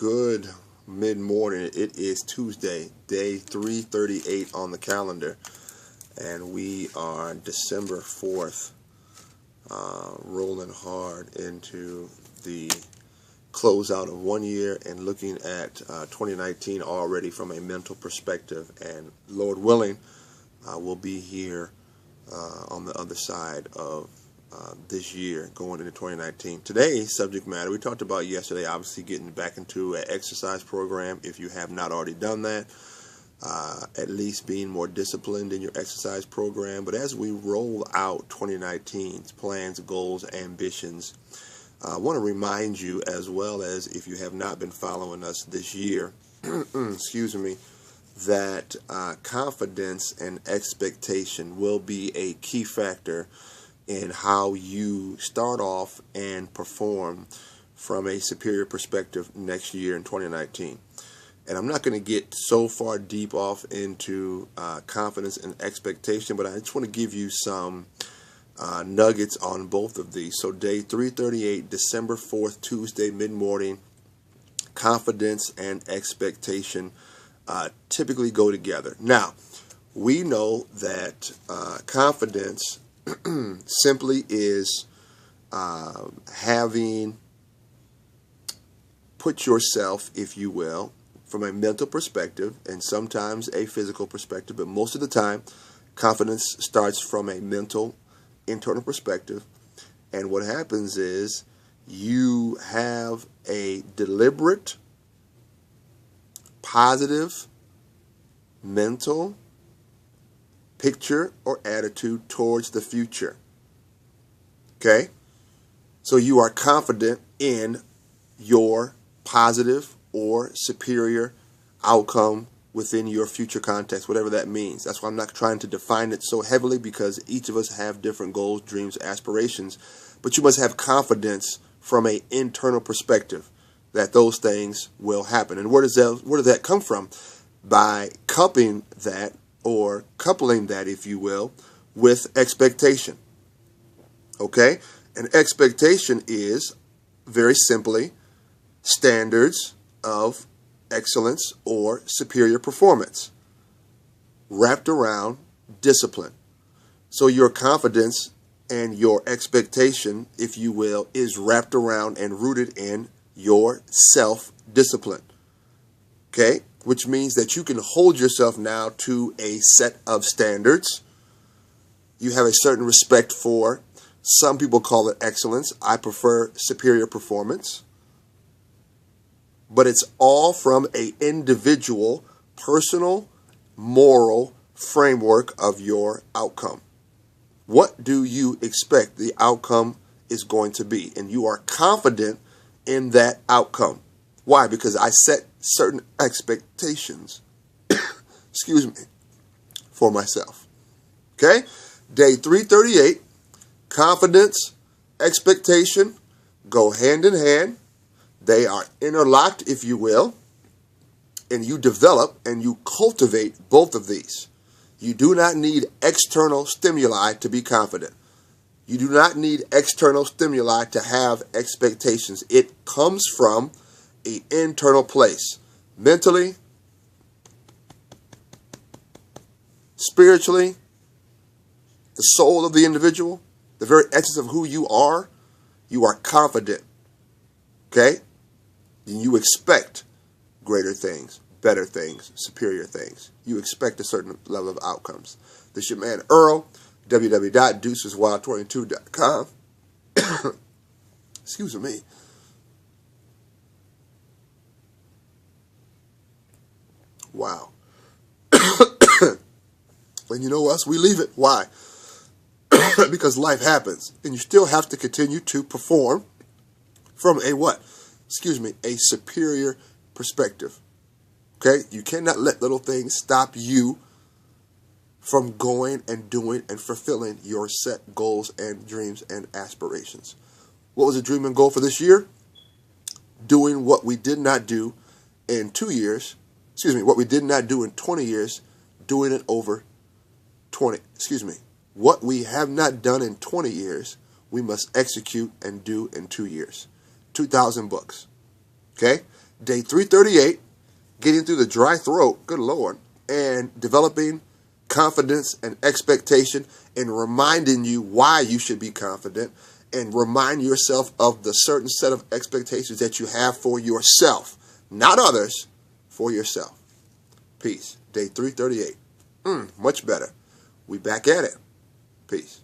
Good mid-morning. It is Tuesday, day 338 on the calendar, and we are December 4th, rolling hard into the closeout of 1 year and looking at 2019 already from a mental perspective. And Lord willing, we'll be here on the other side of this year going into 2019. Today's subject matter we talked about yesterday, obviously getting back into an exercise program. If you have not already done that, at least being more disciplined in your exercise program. But as we roll out 2019's plans, goals, ambitions, I want to remind you, as well as if you have not been following us this year, excuse me, that confidence and expectation will be a key factor in how you start off and perform from a superior perspective next year in 2019. And I'm not going to get so far deep off into confidence and expectation, but I just want to give you some nuggets on both of these. So day 338, December 4th, Tuesday, mid-morning, confidence and expectation typically go together. Now, we know that confidence simply is having put yourself, if you will, from a mental perspective and sometimes a physical perspective, but most of the time confidence starts from a mental internal perspective. And what happens is you have a deliberate, positive, mental picture or attitude towards the future. Okay? So you are confident in your positive or superior outcome within your future context, whatever that means. That's why I'm not trying to define it so heavily, because each of us have different goals, dreams, aspirations. But you must have confidence from an internal perspective that those things will happen. And where does that come from? By coupling that, if you will, with expectation. Okay? And expectation is, very simply, standards of excellence or superior performance wrapped around discipline. So your confidence and your expectation, if you will, is wrapped around and rooted in your self-discipline. Okay? Which means that you can hold yourself now to a set of standards. You have a certain respect for. Some people call it excellence. I prefer superior performance. But it's all from an individual, personal, moral framework of your outcome. What do you expect the outcome is going to be? And you are confident in that outcome. Why? Because I set certain expectations, excuse me, for myself. Okay? Day 338, confidence, expectation go hand in hand. They are interlocked, if you will, and you develop and you cultivate both of these. You do not need external stimuli to be confident. You do not need external stimuli to have expectations. It comes from an internal place, mentally, spiritually, the soul of the individual, the very essence of who you are confident. Okay? And you expect greater things, better things, superior things. You expect a certain level of outcomes. This is your man Earl, www.deuceswild22.com. Excuse me. Wow. And you know us, we leave it. Why? Because life happens. And you still have to continue to perform from a what? Excuse me, a superior perspective. Okay? You cannot let little things stop you from going and doing and fulfilling your set goals and dreams and aspirations. What was a dream and goal for this year? Doing what we did not do in 2 years. Excuse me, what we did not do in 20 years, doing it over 20. Excuse me. What we have not done in 20 years, we must execute and do in 2 years. 2,000 books. Okay? Day 338, getting through the dry throat, good Lord, and developing confidence and expectation and reminding you why you should be confident and remind yourself of the certain set of expectations that you have for yourself, not others, for yourself. Peace. Day 338. Much better. We back at it. Peace.